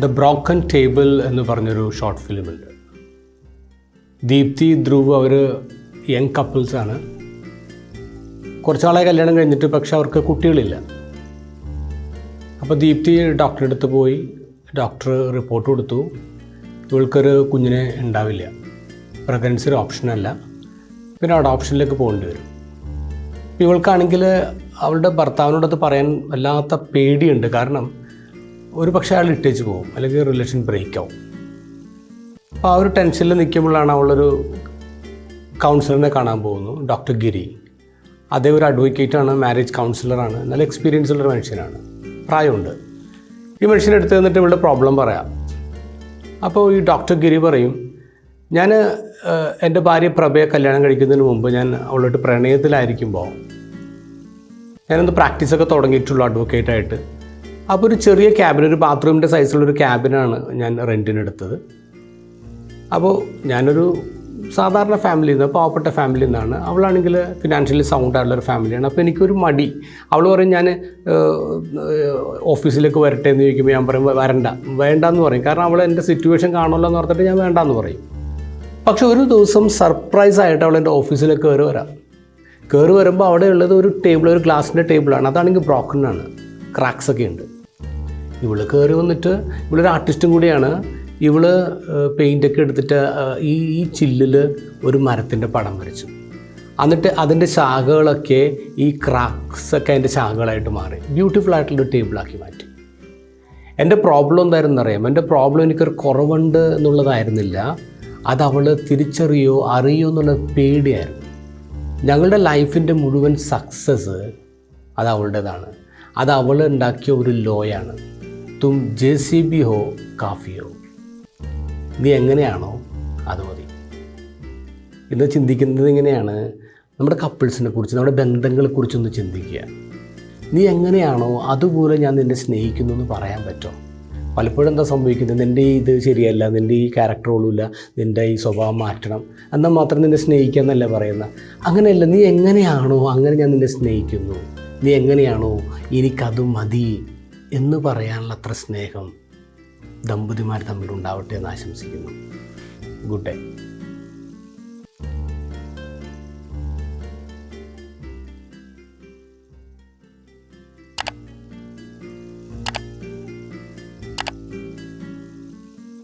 The broken table എന്ന് പറഞ്ഞൊരു short ഫിലിമുണ്ട്. Deepthi Dhruv അവർ young കപ്പിൾസാണ്. കുറച്ചാളായി കല്യാണം കഴിഞ്ഞിട്ട്, പക്ഷെ അവർക്ക് കുട്ടികളില്ല. അപ്പോൾ ദീപ്തി ഡോക്ടറെ അടുത്ത് പോയി. ഡോക്ടർ റിപ്പോർട്ട് കൊടുത്തു, ഇവൾക്കൊരു കുഞ്ഞിനെ ഉണ്ടാവില്ല, പ്രഗ്നൻസി ഒരു ഓപ്ഷനല്ല, പിന്നെ അഡോപ്ഷനിലേക്ക് പോകേണ്ടി വരും. ഇവൾക്കാണെങ്കിൽ അവളുടെ ഭർത്താവിനോടത് പറയാൻ വല്ലാത്ത പേടിയുണ്ട്. കാരണം ഒരു പക്ഷേ അയാൾ ഇട്ടേച്ച് പോകും, അല്ലെങ്കിൽ റിലേഷൻ ബ്രേക്ക് ആവും. അപ്പോൾ ആ ഒരു ടെൻഷനിൽ നിൽക്കുമ്പോഴാണ് അവളൊരു കൗൺസിലറിനെ കാണാൻ പോകുന്നു, ഡോക്ടർ ഗിരി. അതേ ഒരു അഡ്വക്കേറ്റാണ്, മാരേജ് കൗൺസിലറാണ്, നല്ല എക്സ്പീരിയൻസ് ഉള്ളൊരു മനുഷ്യനാണ്, പ്രായമുണ്ട്. ഈ മനുഷ്യനെ എടുത്ത് തന്നിട്ട് ഇവളുടെ പ്രോബ്ലം പറയാം. അപ്പോൾ ഈ ഡോക്ടർ ഗിരി പറയും, ഞാൻ എൻ്റെ ഭാര്യ പ്രഭയെ കല്യാണം കഴിക്കുന്നതിന് മുമ്പ് ഞാൻ അവളോട്ട് പ്രണയത്തിലായിരിക്കുമ്പോൾ ഞാനൊന്ന് പ്രാക്ടീസൊക്കെ തുടങ്ങിയിട്ടുള്ളൂ അഡ്വക്കേറ്റായിട്ട്. അപ്പോൾ ഒരു ചെറിയ ക്യാബിൻ, ഒരു ബാത്റൂമിൻ്റെ സൈസുള്ളൊരു ക്യാബിനാണ് ഞാൻ റെൻറ്റിനെടുത്തത്. അപ്പോൾ ഞാനൊരു സാധാരണ ഫാമിലിയിൽ നിന്ന്, പാവപ്പെട്ട ഫാമിലിയിൽ നിന്നാണ്. അവളാണെങ്കിൽ ഫിനാൻഷ്യലി സൗണ്ട് ആയിട്ടുള്ളൊരു ഫാമിലിയാണ്. അപ്പോൾ എനിക്കൊരു മടി. അവൾ പറയും ഞാൻ ഓഫീസിലേക്ക് വരട്ടെ എന്ന് ചോദിക്കുമ്പോൾ ഞാൻ പറയും വേണ്ടെന്ന് പറയും. കാരണം അവൾ എൻ്റെ സിറ്റുവേഷൻ കാണുമല്ലോ എന്ന് ഓർത്തിട്ട് ഞാൻ വേണ്ടാന്ന് പറയും. പക്ഷെ ഒരു ദിവസം സർപ്രൈസായിട്ട് അവൾ എൻ്റെ ഓഫീസിലേക്ക് കയറി വരുമ്പോൾ അവിടെ ഉള്ളത് ഒരു ടേബിൾ, ഒരു ഗ്ലാസിൻ്റെ ടേബിളാണ്. അതാണെങ്കിൽ ബ്രോക്കണാണ്, ക്രാക്സൊക്കെ ഉണ്ട്. ഇവൾ കയറി വന്നിട്ട്, ഇവളൊരു ആർട്ടിസ്റ്റും കൂടിയാണ്. ഇവള് പെയിൻ്റൊക്കെ എടുത്തിട്ട് ഈ ചില്ലിൽ ഒരു മരത്തിൻ്റെ പടം വരച്ചു. എന്നിട്ട് അതിൻ്റെ ശാഖകളൊക്കെ ഈ ക്രാക്സൊക്കെ അതിൻ്റെ ശാഖകളായിട്ട് മാറി ബ്യൂട്ടിഫുൾ ആയിട്ടുള്ളൊരു ടേബിളാക്കി മാറ്റി. എൻ്റെ പ്രോബ്ലം എന്തായിരുന്നു അറിയാം? എൻ്റെ പ്രോബ്ലം എനിക്കൊരു കുറവുണ്ട് എന്നുള്ളതായിരുന്നില്ല, അത് അവൾ തിരിച്ചറിയോ അറിയോ എന്നുള്ള പേടിയായിരുന്നു. ഞങ്ങളുടെ ലൈഫിൻ്റെ മുഴുവൻ സക്സസ് അത് അവളുടേതാണ്. അത് അവൾ ഉണ്ടാക്കിയ ഒരു ലോയാണ്. തും JCB ഹോ കാഫി ഹോ, നീ എങ്ങനെയാണോ അത് മതി. ഇന്ന് ചിന്തിക്കുന്നത് ഇങ്ങനെയാണ്, നമ്മുടെ കപ്പിൾസിനെ കുറിച്ച്, നമ്മുടെ ബന്ധങ്ങളെക്കുറിച്ചൊന്ന് ചിന്തിക്കുക. നീ എങ്ങനെയാണോ അതുപോലെ ഞാൻ നിന്നെ സ്നേഹിക്കുന്നു എന്ന് പറയാൻ പറ്റുമോ? പലപ്പോഴും എന്താ സംഭവിക്കുന്നത്, നിൻ്റെ ഇത് ശരിയല്ല, നിൻ്റെ ഈ ക്യാരക്ടർ ഒന്നുമില്ല, നിൻ്റെ ഈ സ്വഭാവം മാറ്റണം, എന്നാൽ മാത്രം നിന്നെ സ്നേഹിക്കുക എന്നല്ല പറയുന്നത്. അങ്ങനെയല്ല, നീ എങ്ങനെയാണോ അങ്ങനെ ഞാൻ നിന്നെ സ്നേഹിക്കുന്നു, നീ എങ്ങനെയാണോ എനിക്കത് മതി എന്ന് പറയാനുള്ള അത്ര സ്നേഹം ദമ്പതിമാർ തമ്മിലുണ്ടാവട്ടെ എന്ന് ആശംസിക്കുന്നു. Good day.